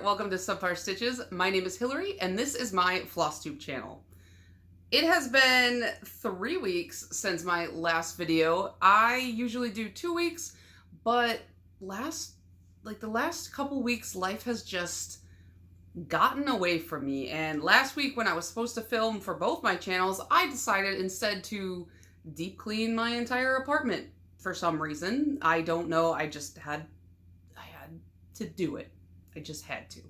welcome to Subpar Stitches. My name is Hillary and this is my Flosstube channel. It has been 3 weeks since my last video. I usually do 2 weeks, but the last couple weeks life has just gotten away from me, and last week when I was supposed to film for both my channels, I decided instead to deep clean my entire apartment for some reason. I don't know, I had to do it. I just had to.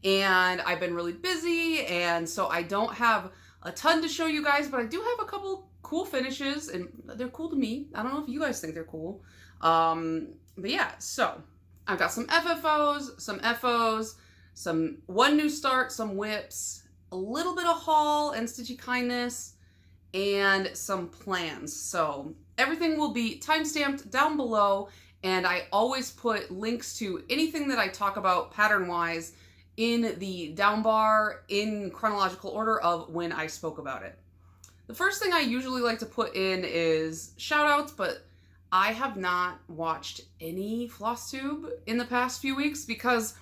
And I've been really busy, and so I don't have a ton to show you guys, but I do have a couple cool finishes, and they're cool to me. I don't know if you guys think they're cool. But yeah, so I've got some FFOs, some FOs, one new start, some whips, a little bit of haul and Stitchy Kindness, and some plans. So everything will be timestamped down below, and I always put links to anything that I talk about pattern-wise in the down bar in chronological order of when I spoke about it. The first thing I usually like to put in is shout-outs, but I have not watched any Flosstube in the past few weeks because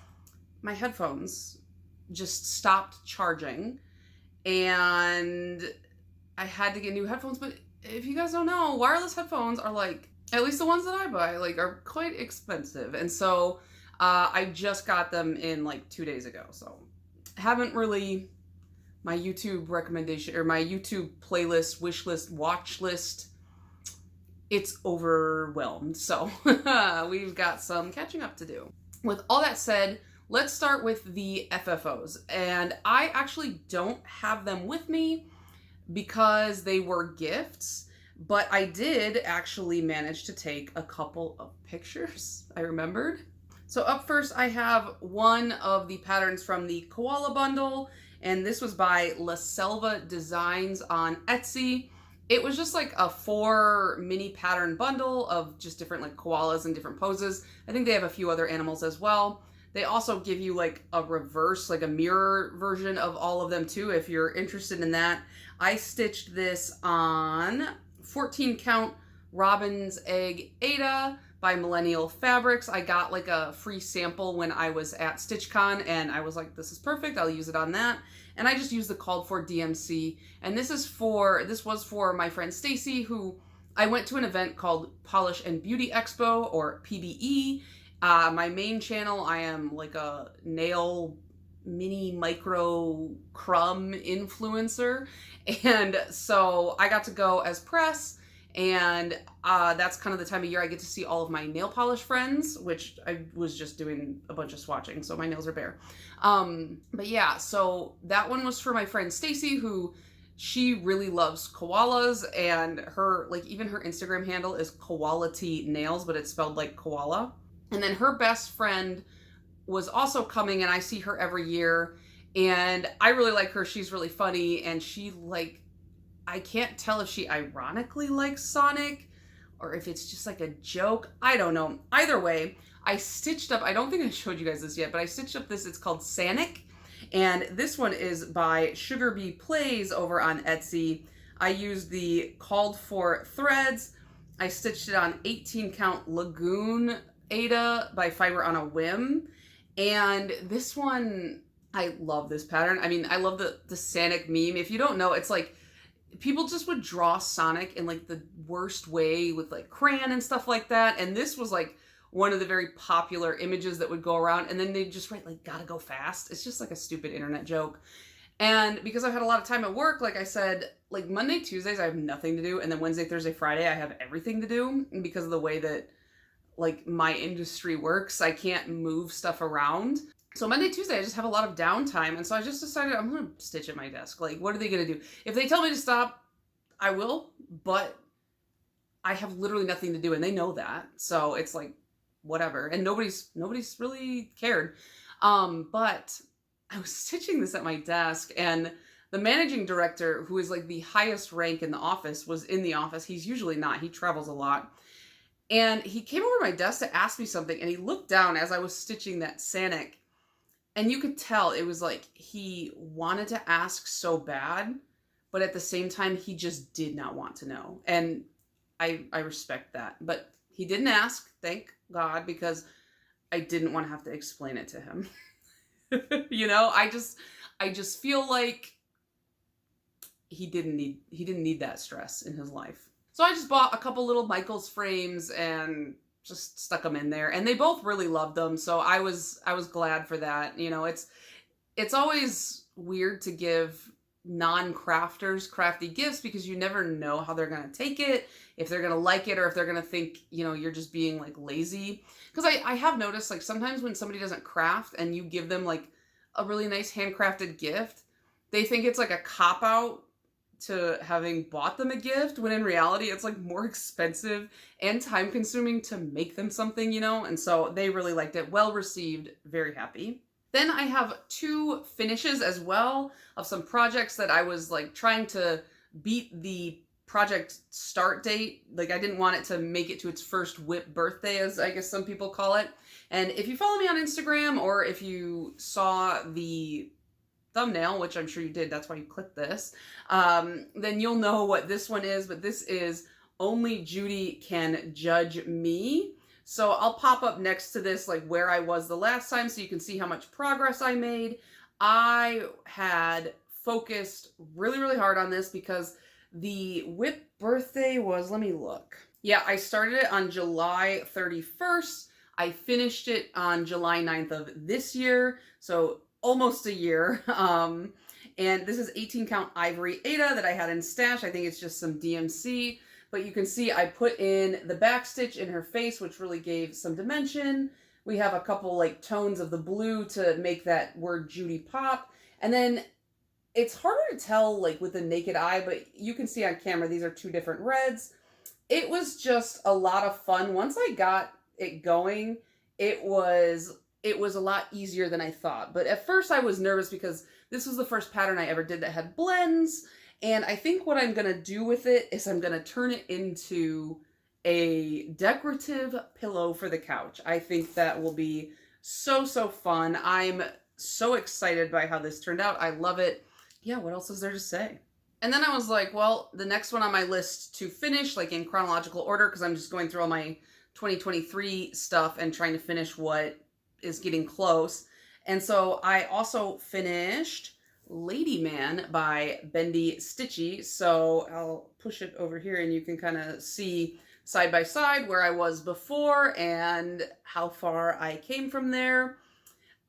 my headphones just stopped charging and I had to get new headphones. But if you guys don't know, wireless headphones are at least the ones that I buy, are quite expensive. And so I just got them in 2 days ago. So haven't really, my YouTube recommendation or my YouTube playlist, wish list, watch list, it's overwhelmed. So we've got some catching up to do. With all that said, let's start with the FFOs. And I actually don't have them with me because they were gifts. But I did actually manage to take a couple of pictures, I remembered. So up first, I have one of the patterns from the Koala bundle, and this was by La Selva Designs on Etsy. It was just a 4 mini pattern bundle of just different koalas in different poses. I think they have a few other animals as well. They also give you a reverse, a mirror version of all of them too, if you're interested in that. I stitched this on 14 count Robin's Egg Ada by Millennial Fabrics. I got a free sample when I was at StitchCon, and I was like, this is perfect, I'll use it on that. And I just used the called for DMC. And this was for my friend Stacy, who I went to an event called Polish and Beauty Expo, or PBE. My main channel, I am a nail mini micro crumb influencer, and so I got to go as press, and that's kind of the time of year I get to see all of my nail polish friends, which I was just doing a bunch of swatching, so my nails are bare. But yeah, so that one was for my friend Stacy, who she really loves koalas, and her even her Instagram handle is Koality Nails, but it's spelled like koala. And then her best friend was also coming, and I see her every year, and I really like her. She's really funny, and she I can't tell if she ironically likes Sonic or if it's just a joke. I don't know. Either way, I stitched up, I don't think I showed you guys this yet, but I stitched up this, it's called Sanic, and this one is by Sugar Bee Plays over on Etsy. I used the called for threads. I stitched it on 18 count Lagoon Ada by Fiber on a Whim. And this one, I love this pattern. I mean, I love the Sonic meme. If you don't know, it's people just would draw Sonic in the worst way with crayon and stuff like that. And this was one of the very popular images that would go around, and then they'd just write gotta go fast. It's just a stupid internet joke. And because I've had a lot of time at work, like I said, Monday, Tuesdays, I have nothing to do. And then Wednesday, Thursday, Friday, I have everything to do. And because of the way that my industry works, I can't move stuff around. So Monday, Tuesday, I just have a lot of downtime. And so I just decided I'm going to stitch at my desk. What are they going to do? If they tell me to stop, I will, but I have literally nothing to do, and they know that. So it's whatever. And nobody's really cared. But I was stitching this at my desk, and the managing director, who is the highest rank in the office, was in the office. He's usually not. He travels a lot. And he came over to my desk to ask me something, and he looked down as I was stitching that Sanic, and you could tell it was he wanted to ask so bad, but at the same time, he just did not want to know. And I respect that. But he didn't ask, thank God, because I didn't want to have to explain it to him. You know, I just feel like he didn't need that stress in his life. So I just bought a couple little Michaels frames and just stuck them in there, and they both really loved them. So I was glad for that. You know, it's always weird to give non-crafters crafty gifts because you never know how they're going to take it, if they're going to like it, or if they're going to think, you know, you're just being like lazy. Because I have noticed, like, sometimes when somebody doesn't craft and you give them like a really nice handcrafted gift, they think it's like a cop-out to having bought them a gift, when in reality it's like more expensive and time consuming to make them something, you know. And so they really liked it. Well received, very happy. Then I have 2 finishes as well of some projects that I was like trying to beat the project start date. Like, I didn't want it to make it to its first WIP birthday, as I guess some people call it. And if you follow me on Instagram, or if you saw the thumbnail, which I'm sure you did, that's why you clicked this, then you'll know what this one is. But this is Only Judy Can Judge Me. So I'll pop up next to this like where I was the last time, so you can see how much progress I made. I had focused really, really hard on this because the WIP birthday was, let me look. Yeah, I started it on July 31st. I finished it on July 9th of this year, so almost a year. And this is 18 count ivory Ada that I had in stash. I think it's just some DMC. But you can see I put in the back stitch in her face, which really gave some dimension. We have a couple like tones of the blue to make that word Judy pop. And then it's harder to tell like with the naked eye, but you can see on camera these are 2 different reds. It was just a lot of fun. Once I got it going, it was a lot easier than I thought. But at first I was nervous because this was the first pattern I ever did that had blends. And I think what I'm going to do with it is I'm going to turn it into a decorative pillow for the couch. I think that will be so, so fun. I'm so excited by how this turned out. I love it. Yeah, what else is there to say? And then I was like, well, the next one on my list to finish, like in chronological order, because I'm just going through all my 2023 stuff and trying to finish what is getting close. And so I also finished Lady Man by Bendy Stitchy. So I'll push it over here and you can kind of see side by side where I was before and how far I came from there.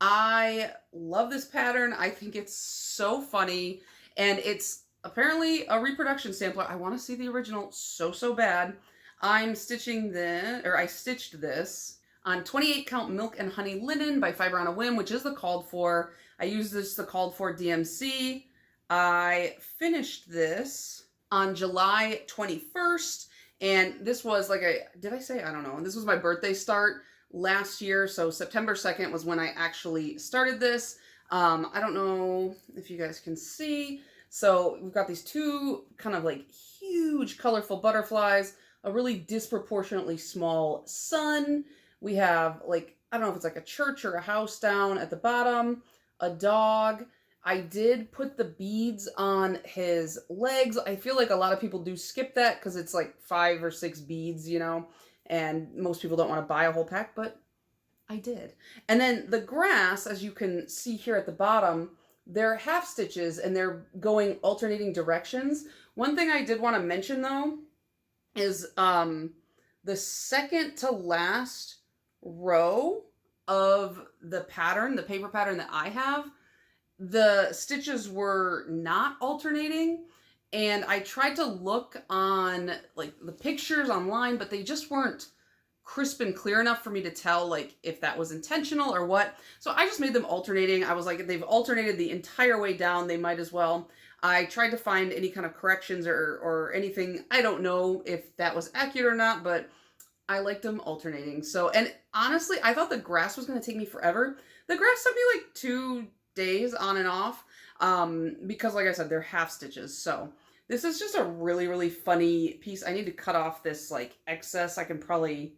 I love this pattern. I think it's so funny, and it's apparently a reproduction sampler. I want to see the original so bad. I stitched this on 28 count Milk and Honey Linen by Fiber on a Whim, which is the called for. I used the called for DMC. I finished this on July 21st, and this was like did I say? I don't know. This was my birthday start last year, so September 2nd was when I actually started this. I don't know if you guys can see. So we've got these 2 kind of like huge colorful butterflies, a really disproportionately small sun. We have like, I don't know if it's like a church or a house down at the bottom, a dog. I did put the beads on his legs. I feel like a lot of people do skip that because it's like 5 or 6 beads, you know, and most people don't want to buy a whole pack, but I did. And then the grass, as you can see here at the bottom, they're half stitches and they're going alternating directions. One thing I did want to mention though is the second to last row of the pattern, the paper pattern that I have, the stitches were not alternating, and I tried to look on like the pictures online, but they just weren't crisp and clear enough for me to tell like if that was intentional or what. So I just made them alternating. I was like, they've alternated the entire way down, they might as well. I tried to find any kind of corrections or anything. I don't know if that was accurate or not, but I liked them alternating. So, and honestly, I thought the grass was going to take me forever. The grass took me like 2 days on and off because like I said, they're half stitches. So this is just a really, really funny piece. I need to cut off this like excess. I can probably,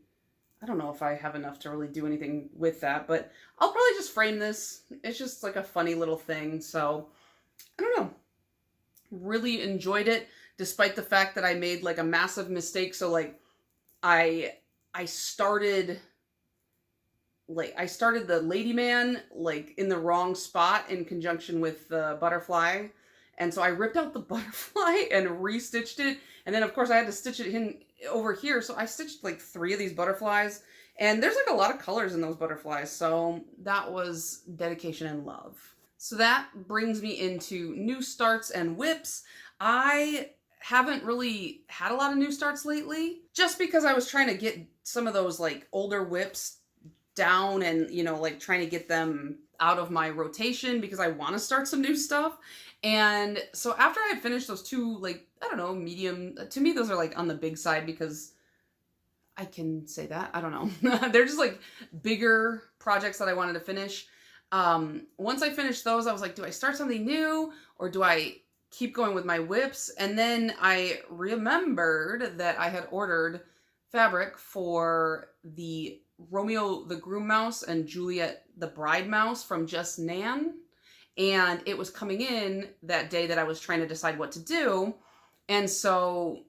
I don't know if I have enough to really do anything with that, but I'll probably just frame this. It's just like a funny little thing. So I don't know. Really enjoyed it despite the fact that I made like a massive mistake. So like I started like, I started the Ladyman, like, in the wrong spot in conjunction with the butterfly. And so I ripped out the butterfly and restitched it. And then, of course, I had to stitch it in over here. So I stitched like 3 of these butterflies. And there's like a lot of colors in those butterflies. So that was dedication and love. So that brings me into new starts and whips. I haven't really had a lot of new starts lately, just because I was trying to get some of those like older whips down and, you know, like trying to get them out of my rotation because I want to start some new stuff. And so after I had finished those 2, like, I don't know, medium, to me those are like on the big side because I can say that, I don't know. They're just like bigger projects that I wanted to finish. Once I finished those, I was like, do I start something new or do I keep going with my whips? And then I remembered that I had ordered fabric for the Romeo the Groom Mouse and Juliet the Bride Mouse from Just Nan. And it was coming in that day that I was trying to decide what to do. And so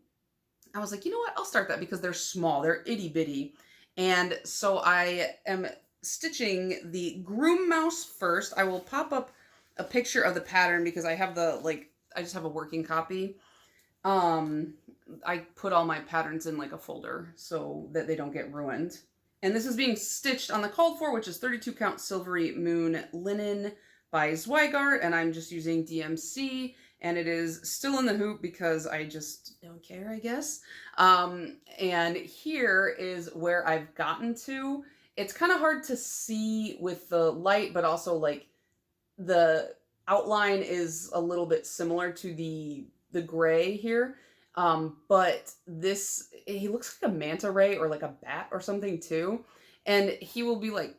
I was like, you know what? I'll start that because they're small. They're itty bitty. And so I am stitching the Groom Mouse first. I will pop up a picture of the pattern because I have the, like, I just have a working copy. I put all my patterns in like a folder so that they don't get ruined. And this is being stitched on the called for, which is 32 count Silvery Moon linen by Zweigart, and I'm just using DMC, and it is still in the hoop because I just don't care, I guess. And here is where I've gotten to. It's kind of hard to see with the light, but also like the outline is a little bit similar to the gray here. But this, he looks like a manta ray or like a bat or something too. And he will be like,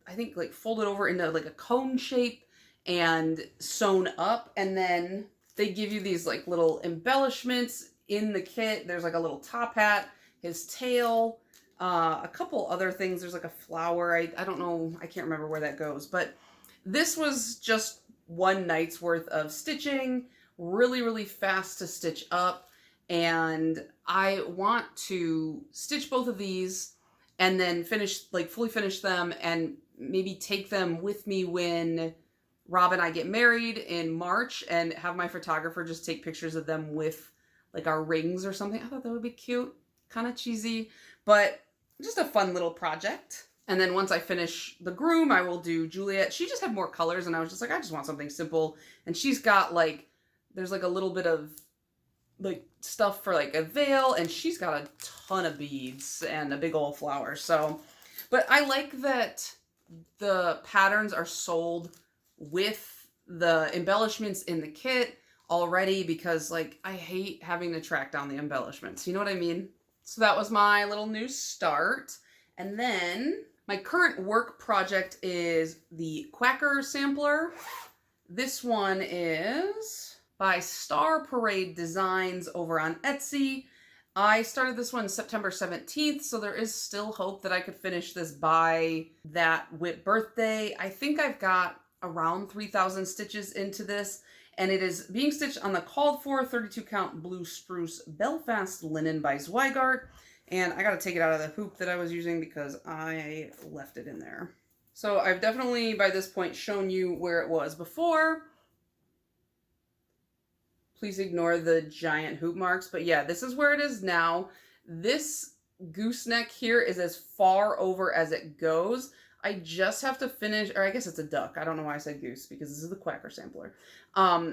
I think like folded over into like a cone shape and sewn up. And then they give you these like little embellishments in the kit. There's like a little top hat, his tail, a couple other things. There's like a flower. I don't know. I can't remember where that goes, but this was just one night's worth of stitching, really, really fast to stitch up. And I want to stitch both of these and then finish, like fully finish them and maybe take them with me when Rob and I get married in March and have my photographer just take pictures of them with like our rings or something. I thought that would be cute, kind of cheesy, but just a fun little project. And then once I finish the Groom, I will do Juliet. She just had more colors and I was just like, I just want something simple. And she's got like, there's like a little bit of like stuff for like a veil, and she's got a ton of beads and a big old flower. So, but I like that the patterns are sold with the embellishments in the kit already because like I hate having to track down the embellishments. You know what I mean? So that was my little new start. And then my current work project is the Quacker sampler. This one is by Star Parade Designs over on Etsy. I started this one September 17th, so there is still hope that I could finish this by that WIP birthday. I think I've got around 3,000 stitches into this, and it is being stitched on the called for 32 count Blue Spruce Belfast linen by Zweigart. And I gotta take it out of the hoop that I was using because I left it in there. So I've definitely by this point shown you where it was before. Please ignore the giant hoop marks. But yeah, this is where it is now. This gooseneck here is as far over as it goes. I just have to finish, or I guess it's a duck. I don't know why I said goose because this is the Quacker sampler.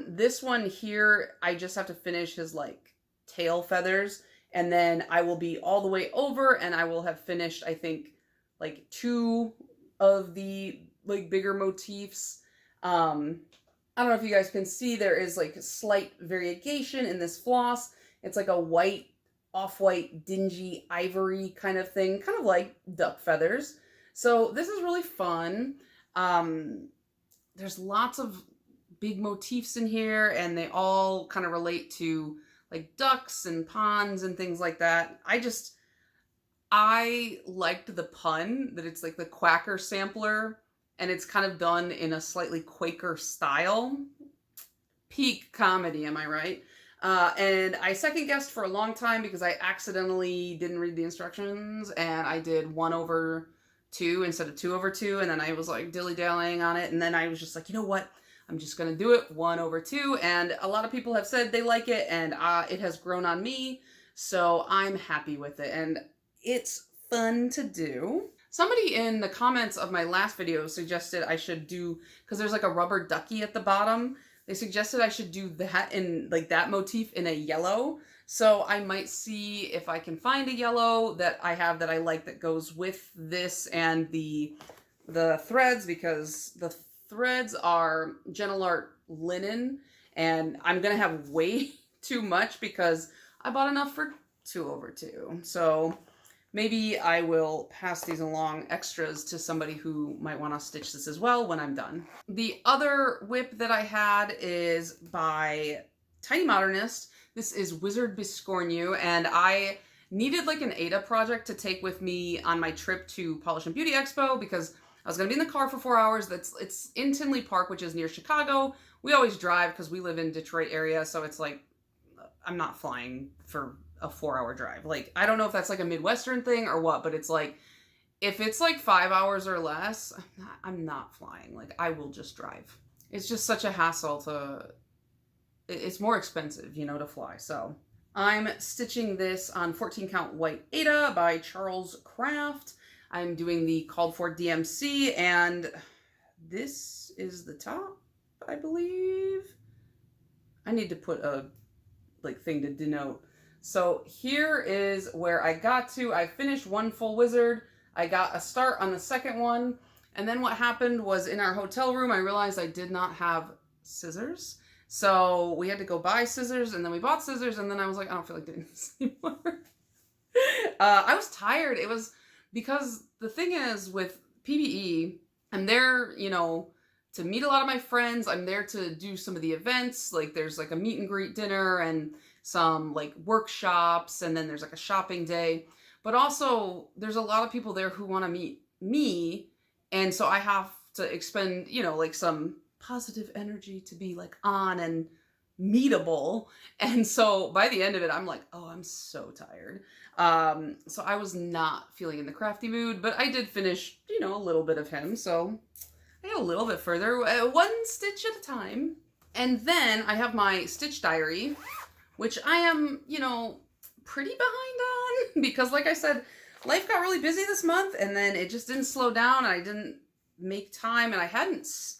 This one here, I just have to finish his like tail feathers, and then I will be all the way over and I will have finished, I think, like 2 of the like bigger motifs. I don't know if you guys can see, there is like a slight variegation in this floss. It's like a white, off-white, dingy ivory kind of thing, kind of like duck feathers. So this is really fun. There's lots of big motifs in here and they all kind of relate to like ducks and ponds and things like that. I liked the pun that it's like the Quacker sampler and it's kind of done in a slightly Quaker style. Peak comedy, am I right? And I second guessed for a long time because I accidentally didn't read the instructions and I did 1 over 2 instead of 2/2. And then I was like dilly-dallying on it. And then I was just like, you know what? I'm just going to do it 1/2. And a lot of people have said they like it, and it has grown on me. So I'm happy with it. And it's fun to do. Somebody in the comments of my last video suggested I should do, because there's like a rubber ducky at the bottom, they suggested I should do that in like that motif in a yellow. So I might see if I can find a yellow that I have that I like that goes with this and the threads, because the threads are Gentle Art linen, and I'm gonna have way too much because I bought enough for 2/2. So maybe I will pass these along extras to somebody who might want to stitch this as well when I'm done. The other whip that I had is by Tiny Modernist. This is Wizard Biscorn You, and I needed like an Ada project to take with me on my trip to Polish and Beauty Expo, because I was going to be in the car for 4 hours. It's in Tinley Park, which is near Chicago. We always drive because we live in Detroit area, so it's like I'm not flying for a 4-hour drive. Like, I don't know if that's like a Midwestern thing or what, but it's like, if it's like 5 hours or less, I'm not flying. Like, I will just drive. It's just such a hassle it's more expensive, you know, to fly. So I'm stitching this on 14 count white Ada by Charles Craft. I'm doing the called for DMC, and this is the top, I believe. I need to put a like thing to denote. So here is where I got to. I finished one full wizard. I got a start on the second one. And then what happened was, in our hotel room, I realized I did not have scissors. So we had to go buy scissors, and then we bought scissors, and then I was like, I don't feel like doing this anymore. I was tired. It was because the thing is with PBE, I'm there, you know, to meet a lot of my friends. I'm there to do some of the events. Like, there's like a meet and greet dinner and some like workshops, and then there's like a shopping day. But also there's a lot of people there who want to meet me, and so I have to expend, you know, like some positive energy to be like on and meetable. And so by the end of it, I'm like, oh, I'm so tired. So I was not feeling in the crafty mood, but I did finish, you know, a little bit of him. So I got a little bit further, one stitch at a time. And then I have my stitch diary, which I am, you know, pretty behind on, because like I said, life got really busy this month, and then it just didn't slow down, and I didn't make time, and I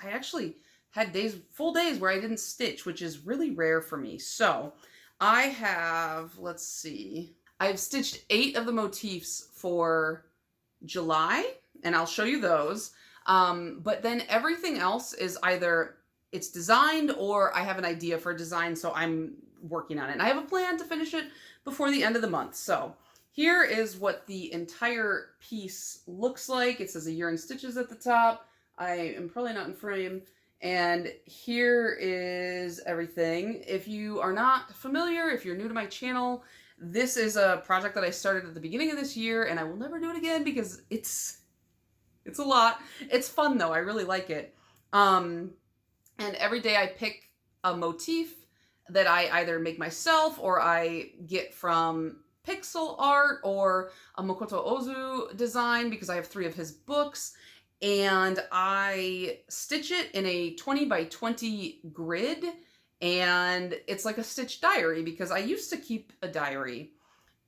actually had full days where I didn't stitch, which is really rare for me. So I have, let's see, I've stitched 8 of the motifs for July, and I'll show you those. But then everything else is either it's designed or I have an idea for a design, so I'm working on it. And I have a plan to finish it before the end of the month. So here is what the entire piece looks like. It says a year in stitches at the top. I am probably not in frame. And here is everything. If you are not familiar, if you're new to my channel, this is a project that I started at the beginning of this year, and I will never do it again because it's a lot. It's fun though. I really like it. And every day I pick a motif that I either make myself or I get from pixel art or a Makoto Ozu design, because I have 3 of his books, and I stitch it in a 20 by 20 grid, and it's like a stitch diary, because I used to keep a diary,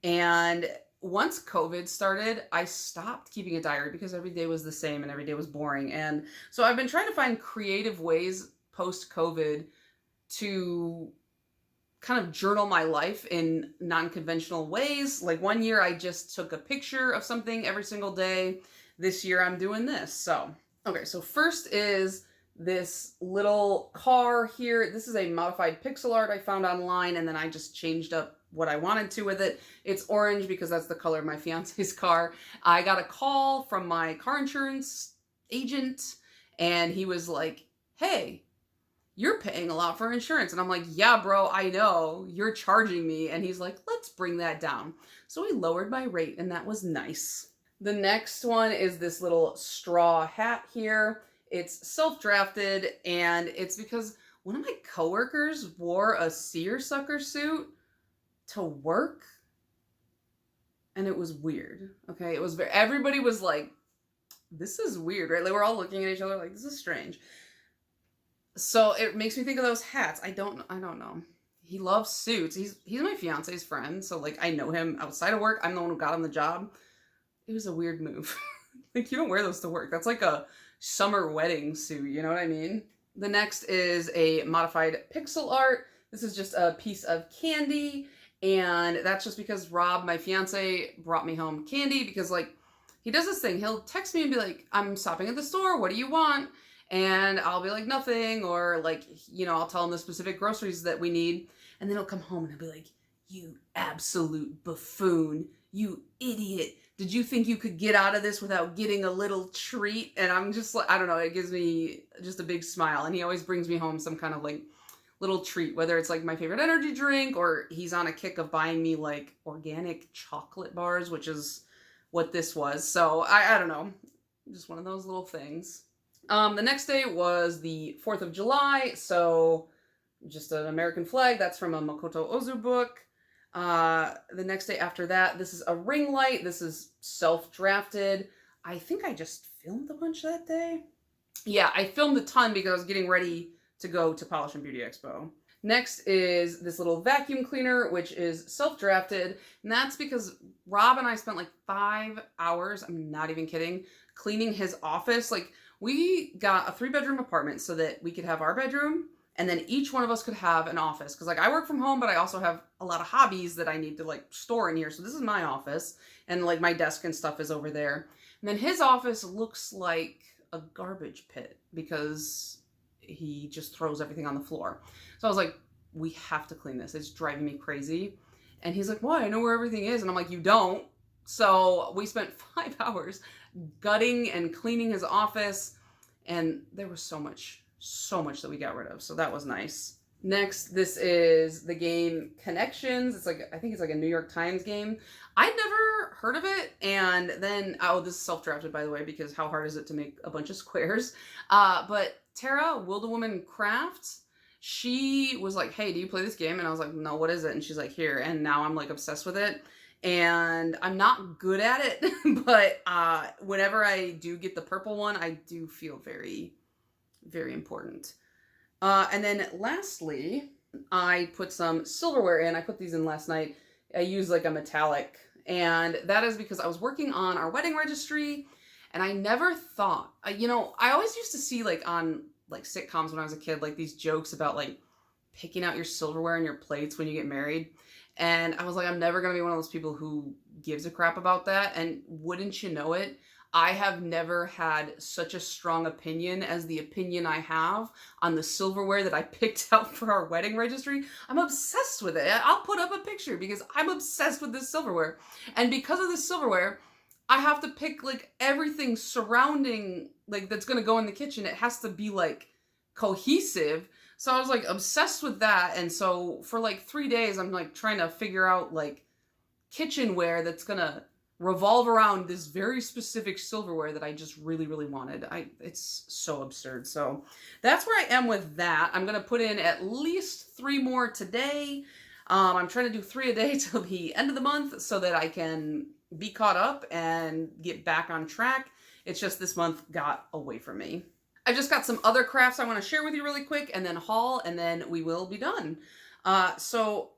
and once COVID started, I stopped keeping a diary because every day was the same and every day was boring. And so I've been trying to find creative ways post-COVID to kind of journal my life in non-conventional ways. Like one year I just took a picture of something every single day. This year I'm doing this. So, okay, so first is this little car here. This is a modified pixel art I found online, and then I just changed up what I wanted to with it. It's orange because that's the color of my fiance's car. I got a call from my car insurance agent, and he was like, hey, you're paying a lot for insurance. And I'm like, yeah, bro, I know. You're charging me. And he's like, let's bring that down. So we lowered my rate, and that was nice. The next one is this little straw hat here. It's self-drafted, and it's because one of my coworkers wore a seersucker suit to work, and it was weird. Okay, it was everybody was like this is weird, right? Like, we're all looking at each other like, this is strange. So it makes me think of those hats. I don't know. He loves suits. He's my fiance's friend, so like I know him outside of work. I'm the one who got him the job. It was a weird move. Like, you don't wear those to work. That's like a summer wedding suit, you know what I mean? The next is a modified pixel art. This is just a piece of candy, and that's just because Rob, my fiance, brought me home candy because, like, he does this thing. He'll text me and be like, I'm stopping at the store. What do you want? And I'll be like, nothing. Or like, you know, I'll tell him the specific groceries that we need. And then he'll come home and he'll be like, you absolute buffoon. You idiot. Did you think you could get out of this without getting a little treat? And I'm just like, I don't know. It gives me just a big smile. And he always brings me home some kind of like little treat, whether it's like my favorite energy drink or he's on a kick of buying me like organic chocolate bars, which is what this was. So I don't know, just one of those little things. The next day was the 4th of July. So just an American flag. That's from a Makoto Ozu book. The next day after that, this is a ring light. This is self-drafted. I think I just filmed a bunch that day. Yeah, I filmed a ton because I was getting ready to go to Polish and Beauty Expo. Next is this little vacuum cleaner, which is self-drafted. And that's because Rob and I spent like 5 hours, I'm not even kidding, cleaning his office. Like, we got a 3-bedroom apartment so that we could have our bedroom and then each one of us could have an office. Because like I work from home, but I also have a lot of hobbies that I need to like store in here. So this is my office and like my desk and stuff is over there. And then his office looks like a garbage pit because he just throws everything on the floor. So I was like, we have to clean this. It's driving me crazy. And he's like, why? I know where everything is. And I'm like, you don't. So we spent 5 hours gutting and cleaning his office. And there was so much that we got rid of. So that was nice. Next, this is the game Connections. It's like, I think it's like a New York Times game. I'd never heard of it. And then, oh, this is self-drafted, by the way, because how hard is it to make a bunch of squares? But Tara, Will the Woman Crafts, she was like, hey, do you play this game? And I was like, no, what is it? And she's like, here. And now I'm like obsessed with it. And I'm not good at it, but whenever I do get the purple one, I do feel very, very important. And then lastly, I put some silverware in. I put these in last night. I used like a metallic, and that is because I was working on our wedding registry, and I never thought, you know, I always used to see like on like sitcoms when I was a kid, like these jokes about like picking out your silverware and your plates when you get married. And I was like, I'm never going to be one of those people who gives a crap about that. And wouldn't you know it, I have never had such a strong opinion as the opinion I have on the silverware that I picked out for our wedding registry. I'm obsessed with it. I'll put up a picture because I'm obsessed with this silverware. And because of this silverware, I have to pick like everything surrounding, like that's going to go in the kitchen. It has to be like cohesive. So I was like obsessed with that. And so for like 3 days, I'm like trying to figure out like kitchenware that's going to revolve around this very specific silverware that I just really, really wanted. It's so absurd. So that's where I am with that. I'm going to put in at least 3 more today. I'm trying to do 3 a day till the end of the month so that I can be caught up and get back on track. It's just this month got away from me. I've just got some other crafts I want to share with you really quick and then haul, and then we will be done. So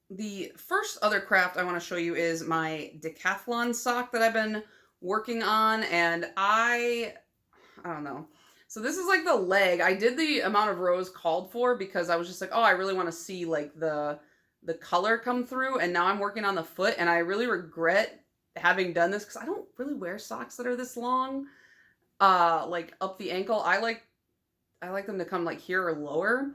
the first other craft I want to show you is my decathlon sock that I've been working on, and I don't know. So this is like the leg. I did the amount of rows called for because I was just like, oh, I really want to see like the color come through, and now I'm working on the foot, and I really regret having done this because I don't really wear socks that are this long. Like up the ankle. I like them to come like here or lower.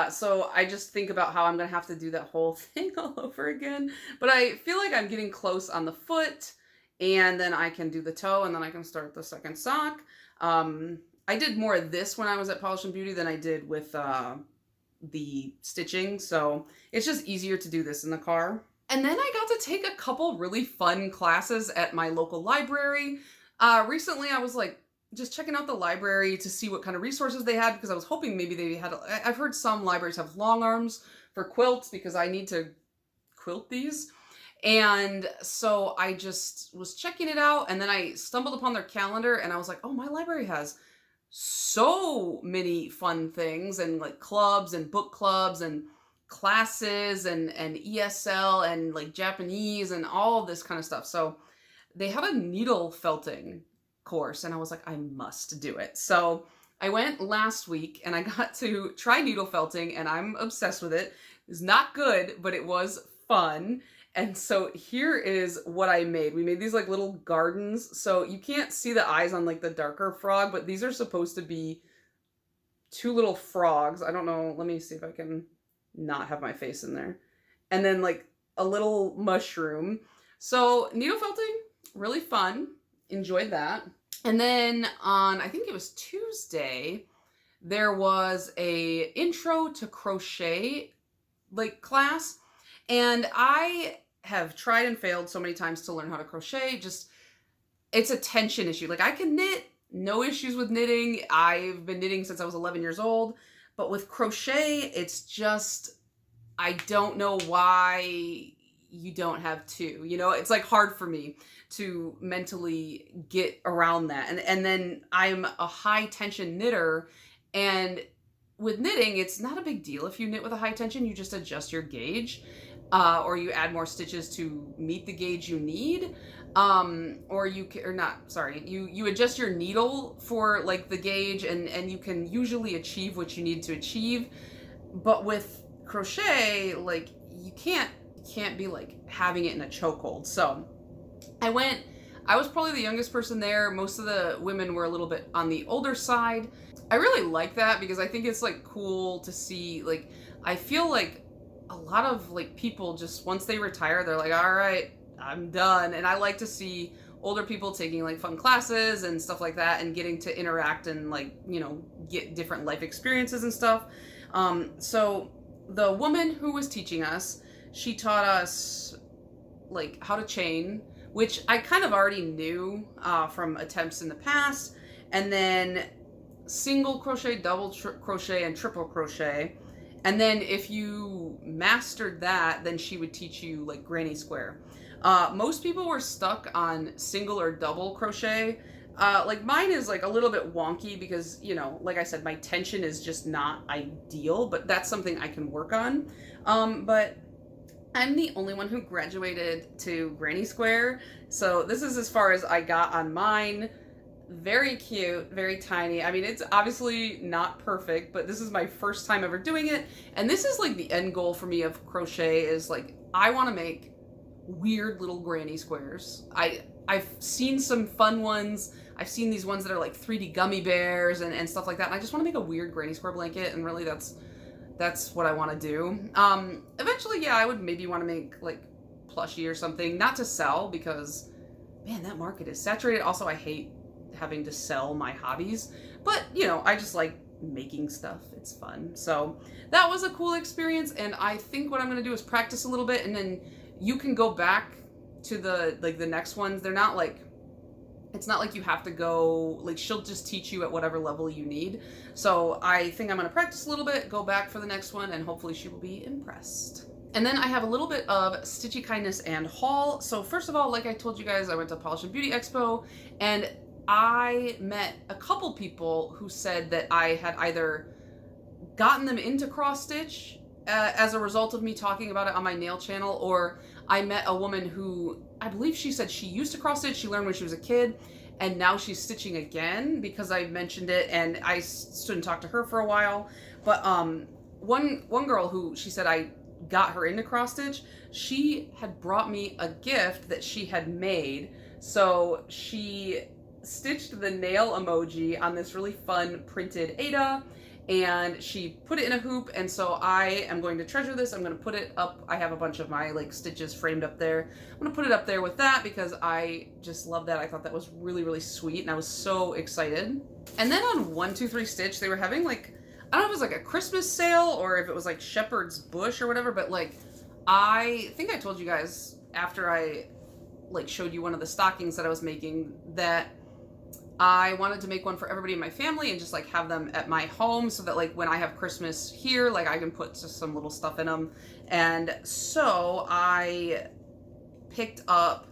So I just think about how I'm gonna have to do that whole thing all over again. But I feel like I'm getting close on the foot, and then I can do the toe, and then I can start the second sock. I did more of this when I was at Polish and Beauty than I did with the stitching. So it's just easier to do this in the car. And then I got to take a couple really fun classes at my local library. Recently I was like just checking out the library to see what kind of resources they had, because I was hoping maybe they had, I've heard some libraries have long arms for quilts because I need to quilt these. And so I just was checking it out, and then I stumbled upon their calendar, and I was like, oh, my library has so many fun things, and like clubs and book clubs and classes and ESL and like Japanese and all of this kind of stuff. So they have a needle felting course, and I was like, I must do it. So I went last week and I got to try needle felting, and I'm obsessed with it. It's not good, but it was fun. And so here is what I made. We made these like little gardens. So you can't see the eyes on like the darker frog, but these are supposed to be two little frogs. I don't know. Let me see if I can not have my face in there. And then like a little mushroom. So needle felting, really fun. Enjoyed that. And then on, I think it was Tuesday, there was a intro to crochet like class. And I have tried and failed so many times to learn how to crochet. Just, it's a tension issue. Like I can knit, no issues with knitting. I've been knitting since I was 11 years old. But with crochet, it's just, I don't know why you don't have two. You know, it's like hard for me to mentally get around that. And then I'm a high tension knitter, and with knitting, it's not a big deal if you knit with a high tension. You just adjust your gauge, or you add more stitches to meet the gauge you need, or you adjust your needle for like the gauge, and you can usually achieve what you need to achieve. But with crochet, like you can't be like having it in a chokehold. So I was probably the youngest person there. Most of the women were a little bit on the older side. I really like that because I think it's like cool to see, like, I feel like a lot of like people just once they retire, they're like, all right, I'm done. And I like to see older people taking like fun classes and stuff like that and getting to interact and like, you know, get different life experiences and stuff. So the woman who was teaching us, she taught us like how to chain, which I kind of already knew from attempts in the past, and then single crochet, double crochet, and triple crochet. And then if you mastered that, then she would teach you like granny square. Most people were stuck on single or double crochet. Like mine is like a little bit wonky because, you know, like I said, my tension is just not ideal, but that's something I can work on. But I'm the only one who graduated to granny square. So this is as far as I got on mine. Very cute, very tiny. I mean, it's obviously not perfect, but this is my first time ever doing it. And this is like the end goal for me of crochet is like, I want to make weird little granny squares. I've seen some fun ones. I've seen these ones that are like 3D gummy bears and stuff like that. And I just want to make a weird granny square blanket. And really that's what I want to do. Eventually, yeah, I would maybe want to make like plushie or something, not to sell because man, that market is saturated. Also, I hate having to sell my hobbies, but you know, I just like making stuff. It's fun. So that was a cool experience. And I think what I'm going to do is practice a little bit, and then you can go back to the next ones. They're not like, it's not like you have to go, like she'll just teach you at whatever level you need. So I think I'm going to practice a little bit, go back for the next one, and hopefully she will be impressed. And then I have a little bit of Stitchy Kindness and haul. So first of all, like I told you guys, I went to Polish and Beauty Expo, and I met a couple people who said that I had either gotten them into cross stitch as a result of me talking about it on my nail channel, or I met a woman who, I believe she said she used to cross stitch, she learned when she was a kid, and now she's stitching again because I mentioned it, and I stood and talked to her for a while. But one girl who, she said I got her into cross stitch, she had brought me a gift that she had made. So she stitched the nail emoji on this really fun printed Ada, and she put it in a hoop, and so I am going to treasure this. I'm going to put it up. I have a bunch of my like stitches framed up there. I'm going to put it up there with that because I just love that. I thought that was really, really sweet, and I was so excited. And then on 123 Stitch, they were having like, I don't know if it was like a Christmas sale or if it was like Shepherd's Bush or whatever, but like, I think I told you guys after I like showed you one of the stockings that I was making that I wanted to make one for everybody in my family and just like have them at my home so that like when I have Christmas here, like I can put just some little stuff in them. And so I picked up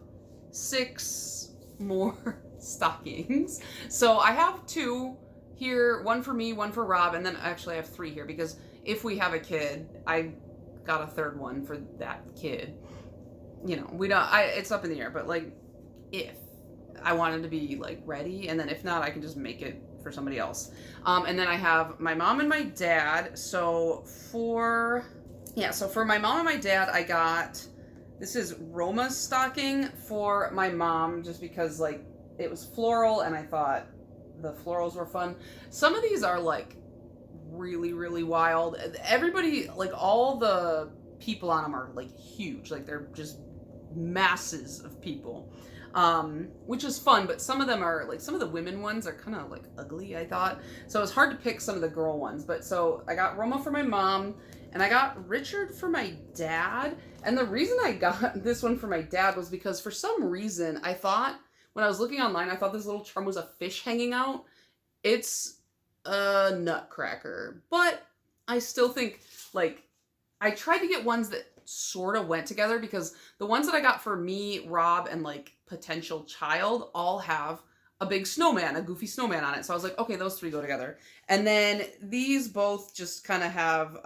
6 more stockings. So I have 2 here, one for me, one for Rob, and then actually I have 3 here because if we have a kid, I got a 3rd one for that kid. You know, we don't, it's up in the air, but like if I wanted to be like ready, and then if not, I can just make it for somebody else. And then I have my mom and my dad. So for my mom and my dad, I got, this is Roma's stocking for my mom, just because like it was floral and I thought the florals were fun. Some of these are like really, really wild. Everybody, like all the people on them are like huge. Like they're just masses of people. Which is fun, but some of them are like, some of the women ones are kind of like ugly, I thought. So it was hard to pick some of the girl ones. But so I got Roma for my mom and I got Richard for my dad. And the reason I got this one for my dad was because for some reason I thought, when I was looking online, I thought this little charm was a fish hanging out. It's a nutcracker, but I still think like, I tried to get ones that sort of went together because the ones that I got for me, Rob, and like potential child all have a big snowman, a goofy snowman on it. So I was like, okay, those 3 go together. And then these both just kind of have,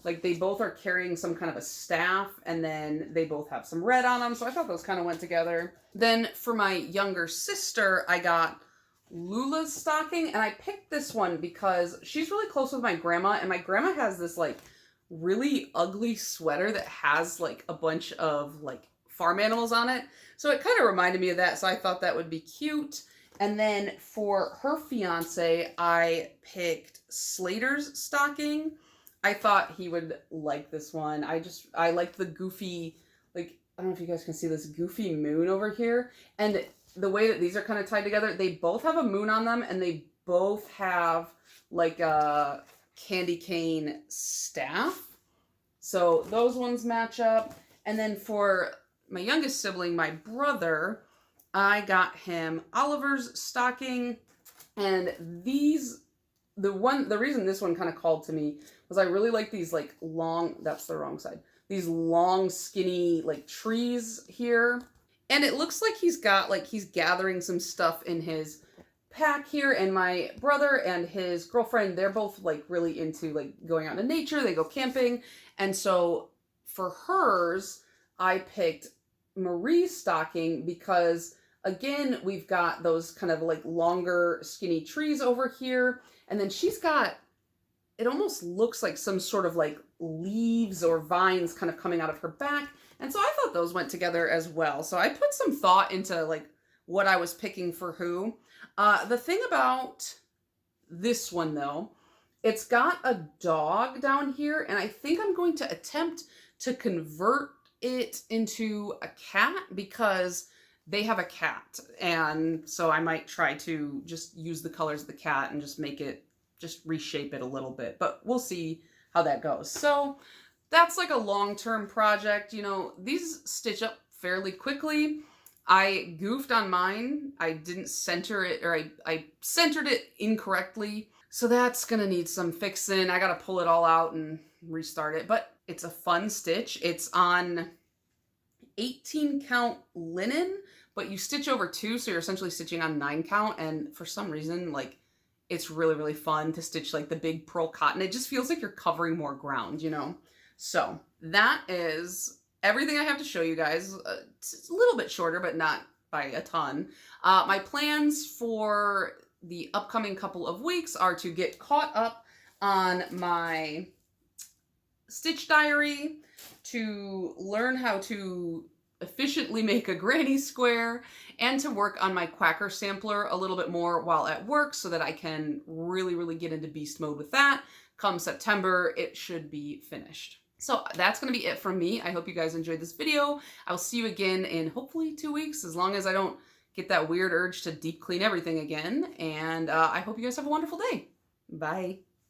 like they both are carrying some kind of a staff, and then they both have some red on them. So I thought those kind of went together. Then for my younger sister, I got Lula's stocking, and I picked this one because she's really close with my grandma, and my grandma has this like really ugly sweater that has like a bunch of like farm animals on it. So it kind of reminded me of that. So I thought that would be cute. And then for her fiance, I picked Slater's stocking. I thought he would like this one. I liked the goofy, like, I don't know if you guys can see this goofy moon over here. And the way that these are kind of tied together, they both have a moon on them, and they both have like a candy cane staff. So those ones match up. And then for my youngest sibling, my brother, I got him Oliver's stocking. And these, the reason this one kind of called to me was I really like these like long, that's the wrong side, these long skinny like trees here. And it looks like he's got, like he's gathering some stuff in his pack here. And my brother and his girlfriend, they're both like really into like going out in nature. They go camping. And so for hers, I picked Marie's stocking because again, we've got those kind of like longer skinny trees over here. And then she's got, it almost looks like some sort of like leaves or vines kind of coming out of her back. And so I thought those went together as well. So I put some thought into like what I was picking for who. The thing about this one though, it's got a dog down here, and I think I'm going to attempt to convert it into a cat because they have a cat. And so I might try to just use the colors of the cat and just make it, just reshape it a little bit, but we'll see how that goes. So that's like a long-term project. You know, these stitch up fairly quickly. I goofed on mine. I didn't center it, or I centered it incorrectly. So that's gonna need some fixing. I gotta pull it all out and restart it, but it's a fun stitch. It's on 18 count linen, but you stitch over 2, so you're essentially stitching on 9 count. And for some reason, like, it's really, really fun to stitch like the big pearl cotton. It just feels like you're covering more ground, you know? So that is everything I have to show you guys. It's a little bit shorter, but not by a ton. My plans for the upcoming couple of weeks are to get caught up on my stitch diary, to learn how to efficiently make a granny square, and to work on my Quacker sampler a little bit more while at work so that I can really, really get into beast mode with that. Come September, it should be finished. So that's going to be it from me. I hope you guys enjoyed this video. I'll see you again in hopefully 2 weeks, as long as I don't get that weird urge to deep clean everything again. And I hope you guys have a wonderful day. Bye.